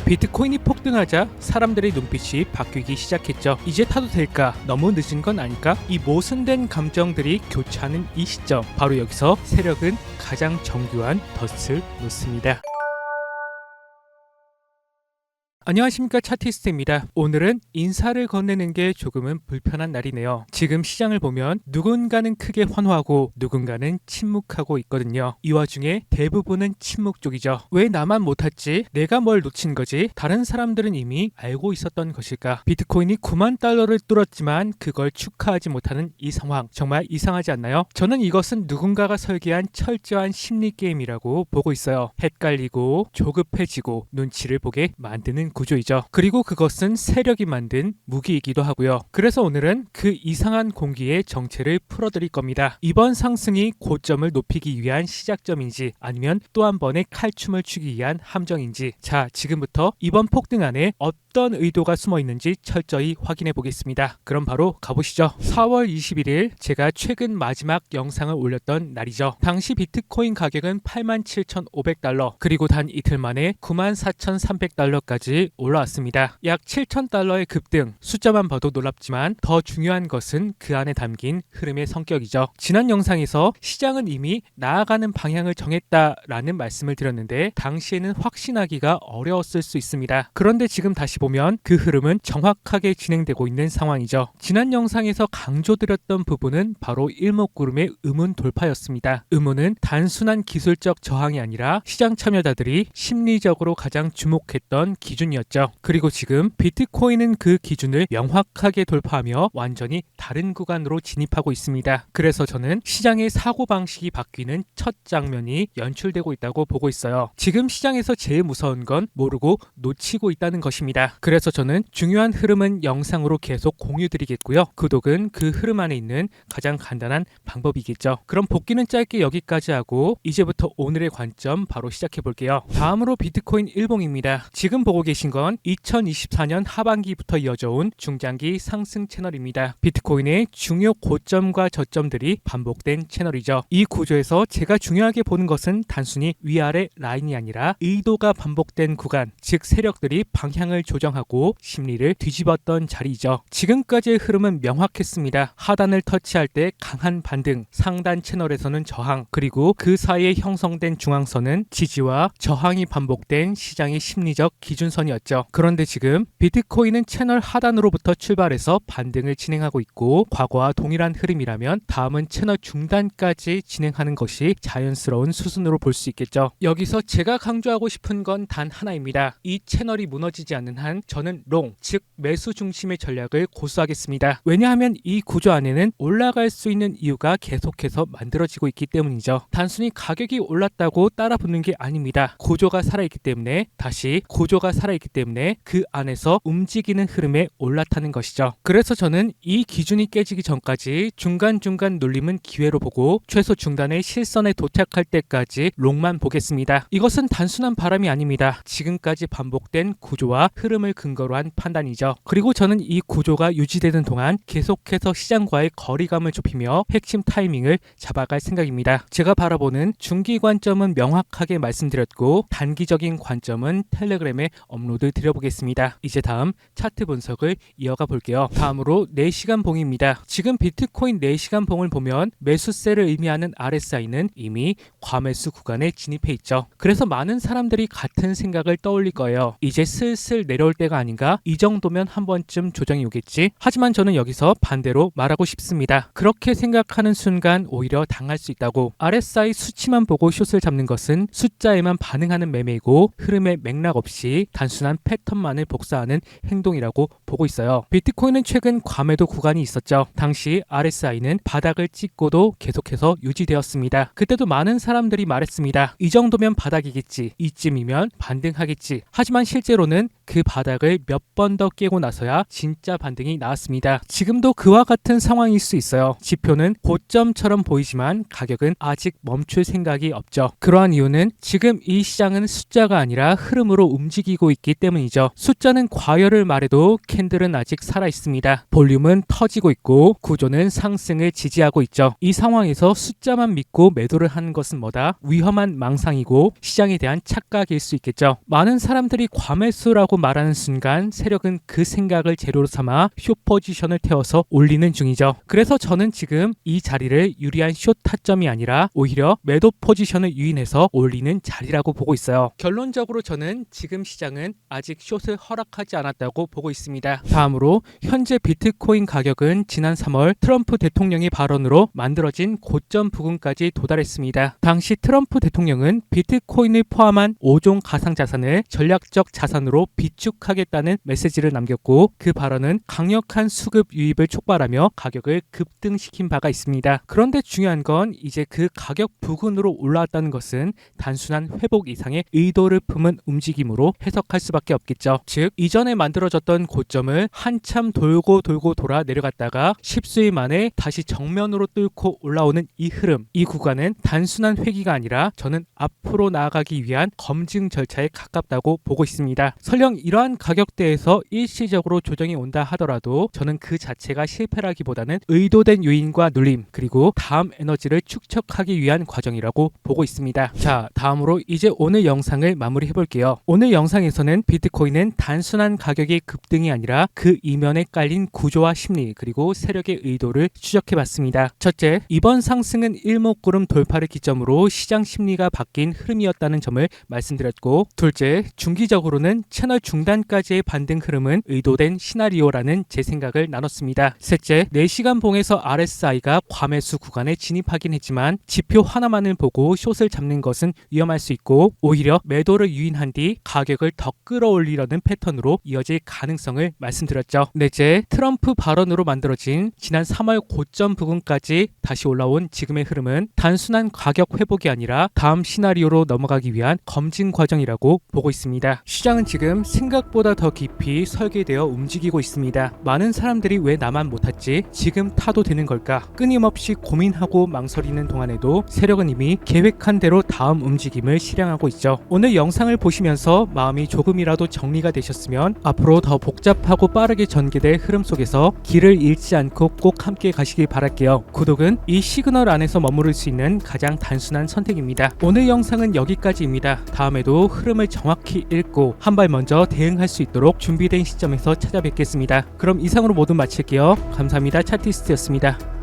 비트코인이 폭등하자 사람들의 눈빛이 바뀌기 시작했죠. 이제 타도 될까? 너무 늦은 건 아닐까? 이 모순된 감정들이 교차하는 이 시점, 바로 여기서 세력은 가장 정교한 덫을 놓습니다. 안녕하십니까, 차티스트입니다. 오늘은 인사를 건네는 게 조금은 불편한 날이네요. 지금 시장을 보면 누군가는 크게 환호하고 누군가는 침묵하고 있거든요. 이 와중에 대부분은 침묵 쪽이죠. 왜 나만 못했지? 내가 뭘 놓친 거지? 다른 사람들은 이미 알고 있었던 것일까? 비트코인이 9만 달러를 뚫었지만 그걸 축하하지 못하는 이 상황, 정말 이상하지 않나요? 저는 이것은 누군가가 설계한 철저한 심리 게임이라고 보고 있어요. 헷갈리고 조급해지고 눈치를 보게 만드는 구조이죠. 그리고 그것은 세력이 만든 무기이기도 하고요. 그래서 오늘은 그 이상한 공기의 정체를 풀어드릴 겁니다. 이번 상승이 고점을 높이기 위한 시작점인지 아니면 또 한 번의 칼춤을 추기 위한 함정인지, 자, 지금부터 이번 폭등 안에 어떤 의도가 숨어 있는지 철저히 확인해 보겠습니다. 그럼 바로 가보시죠. 4월 21일 제가 최근 마지막 영상을 올렸던 날이죠. 당시 비트코인 가격은 87,500달러, 그리고 단 이틀 만에 94,300달러까지 올라왔습니다. 약 7,000달러의 급등, 숫자만 봐도 놀랍지만 더 중요한 것은 그 안에 담긴 흐름의 성격이죠. 지난 영상에서 시장은 이미 나아가는 방향을 정했다라는 말씀을 드렸는데 당시에는 확신하기가 어려웠을 수 있습니다. 그런데 지금 다시 보면 그 흐름은 정확하게 진행되고 있는 상황이죠. 지난 영상에서 강조드렸던 부분은 바로 일목구름의 음운 돌파였습니다. 음운은 단순한 기술적 저항이 아니라 시장 참여자들이 심리적으로 가장 주목했던 기준이었죠. 그리고 지금 비트코인은 그 기준을 명확하게 돌파하며 완전히 다른 구간으로 진입하고 있습니다. 그래서 저는 시장의 사고방식이 바뀌는 첫 장면이 연출되고 있다고 보고 있어요. 지금 시장에서 제일 무서운 건 모르고 놓치고 있다는 것입니다. 그래서 저는 중요한 흐름은 영상으로 계속 공유드리겠고요. 구독은 그 흐름 안에 있는 가장 간단한 방법이겠죠. 그럼 복귀는 짧게 여기까지 하고 이제부터 오늘의 관점 바로 시작해 볼게요. 다음으로 비트코인 일봉입니다. 지금 보고 계신 건 2024년 하반기부터 이어져온 중장기 상승 채널입니다. 비트코인의 중요 고점과 저점들이 반복된 채널이죠. 이 구조에서 제가 중요하게 보는 것은 단순히 위아래 라인이 아니라 의도가 반복된 구간, 즉 세력들이 방향을 조정하고 심리를 뒤집었던 자리이죠. 지금까지의 흐름은 명확했습니다. 하단을 터치할 때 강한 반등, 상단 채널에서는 저항, 그리고 그 사이에 형성된 중앙선은 지지와 저항이 반복된 시장의 심리적 기준선이었죠. 그런데 지금 비트코인은 채널 하단으로부터 출발해서 반등을 진행하고 있고, 과거와 동일한 흐름이라면 다음은 채널 중단까지 진행하는 것이 자연스러운 수순으로 볼 수 있겠죠. 여기서 제가 강조하고 싶은 건 단 하나입니다. 이 채널이 무너지지 않는 한 저는 롱, 즉 매수 중심의 전략을 고수하겠습니다. 왜냐하면 이 구조 안에는 올라갈 수 있는 이유가 계속해서 만들어지고 있기 때문이죠. 단순히 가격이 올랐다고 따라 붙는 게 아닙니다. 구조가 살아있기 때문에, 다시 구조가 살아있기 때문에 그 안에서 움직이는 흐름에 올라타는 것이죠. 그래서 저는 이 기준이 깨지기 전까지 중간중간 눌림은 기회로 보고 최소 중단의 실선에 도착할 때까지 롱만 보겠습니다. 이것은 단순한 바람이 아닙니다. 지금까지 반복된 구조와 흐름을 근거로 한 판단이죠. 그리고 저는 이 구조가 유지되는 동안 계속해서 시장과의 거리감을 좁히며 핵심 타이밍을 잡아갈 생각입니다. 제가 바라보는 중기 관점은 명확하게 말씀드렸고 단기적인 관점은 텔레그램에 업로드 드려보겠습니다. 이제 다음 차트 분석을 이어가 볼게요. 다음으로 4시간 봉입니다. 지금 비트코인 4시간 봉을 보면 매수세를 의미하는 RSI는 이미 과매수 구간에 진입해 있죠. 그래서 많은 사람들이 같은 생각을 떠올릴 거예요. 이제 슬슬 내려올 때가 아닌가? 이 정도면 한 번쯤 조정이 오겠지? 하지만 저는 여기서 반대로 말하고 싶습니다. 그렇게 생각하는 순간 오히려 당할 수 있다고. RSI 수치만 보고 숏을 잡는 것은 숫자에만 반응하는 매매이고 흐름의 맥락 없이 단순한 패턴만을 복사하는 행동이라고 보고 있어요. 비트코인은 최근 과매도 구간이 있었죠. 당시 RSI는 바닥을 찍고도 계속해서 유지되었습니다. 그때도 많은 사람들이 말했습니다. 이 정도면 바닥이겠지, 이쯤이면 반등하겠지. 하지만 실제로는 그 바닥을 몇 번 더 깨고 나서야 진짜 반등이 나왔습니다. 지금도 그와 같은 상황일 수 있어요. 지표는 고점처럼 보이지만 가격은 아직 멈출 생각이 없죠. 그러한 이유는 지금 이 시장은 숫자가 아니라 흐름으로 움직이고 있기 있기 때문이죠. 숫자는 과열을 말해도 캔들은 아직 살아 있습니다. 볼륨은 터지고 있고 구조는 상승을 지지하고 있죠. 이 상황에서 숫자만 믿고 매도를 하는 것은 뭐다? 위험한 망상이고 시장에 대한 착각일 수 있겠죠. 많은 사람들이 과매수라고 말하는 순간 세력은 그 생각을 재료로 삼아 숏 포지션을 태워서 올리는 중이죠. 그래서 저는 지금 이 자리를 유리한 숏 타점이 아니라 오히려 매도 포지션을 유인해서 올리는 자리라고 보고 있어요. 결론적으로 저는 지금 시장은 아직 숏을 허락하지 않았다고 보고 있습니다. 다음으로 현재 비트코인 가격은 지난 3월 트럼프 대통령의 발언으로 만들어진 고점 부근까지 도달했습니다. 당시 트럼프 대통령은 비트코인을 포함한 5종 가상자산을 전략적 자산으로 비축하겠다는 메시지를 남겼고 그 발언은 강력한 수급 유입을 촉발하며 가격을 급등시킨 바가 있습니다. 그런데 중요한 건 이제 그 가격 부근으로 올라왔다는 것은 단순한 회복 이상의 의도를 품은 움직임으로 해석할 수밖에 없겠죠. 즉 이전에 만들어졌던 고점을 한참 돌고 돌아 내려갔다가 십수일 만에 다시 정면으로 뚫고 올라오는 이 흐름, 이 구간은 단순한 회귀가 아니라 저는 앞으로 나아가기 위한 검증 절차에 가깝다고 보고 있습니다. 설령 이러한 가격대에서 일시적으로 조정이 온다 하더라도 저는 그 자체가 실패라기보다는 의도된 요인과 눌림 그리고 다음 에너지를 축적하기 위한 과정이라고 보고 있습니다. 자, 다음으로 이제 오늘 영상을 마무리해 볼게요. 오늘 영상에서는 비트코인은 단순한 가격의 급등이 아니라 그 이면에 깔린 구조와 심리 그리고 세력의 의도를 추적해 봤습니다. 첫째, 이번 상승은 일목구름 돌파를 기점으로 시장 심리가 바뀐 흐름이었다는 점을 말씀드렸고, 둘째, 중기적으로는 채널 중단까지의 반등 흐름은 의도된 시나리오라는 제 생각을 나눴습니다. 셋째, 4시간 봉에서 RSI가 과매수 구간에 진입하긴 했지만 지표 하나만을 보고 숏을 잡는 것은 위험할 수 있고 오히려 매도를 유인한 뒤 가격을 더 끌어올리려는 패턴으로 이어질 가능성을 말씀드렸죠. 넷째, 트럼프 발언으로 만들어진 지난 3월 고점 부근까지 다시 올라온 지금의 흐름은 단순한 가격 회복이 아니라 다음 시나리오로 넘어가기 위한 검증 과정이라고 보고 있습니다. 시장은 지금 생각보다 더 깊이 설계되어 움직이고 있습니다. 많은 사람들이 왜 나만 못 탔지? 지금 타도 되는 걸까? 끊임없이 고민하고 망설이는 동안에도 세력은 이미 계획한 대로 다음 움직임을 실행하고 있죠. 오늘 영상을 보시면서 마음이 조금이라도 정리가 되셨으면 앞으로 더 복잡하고 빠르게 전개될 흐름 속에서 길을 잃지 않고 꼭 함께 가시길 바랄게요. 구독은 이 시그널 안에서 머무를 수 있는 가장 단순한 선택입니다. 오늘 영상은 여기까지입니다. 다음에도 흐름을 정확히 읽고 한 발 먼저 대응할 수 있도록 준비된 시점에서 찾아뵙겠습니다. 그럼 이상으로 모두 마칠게요. 감사합니다. 차티스트였습니다.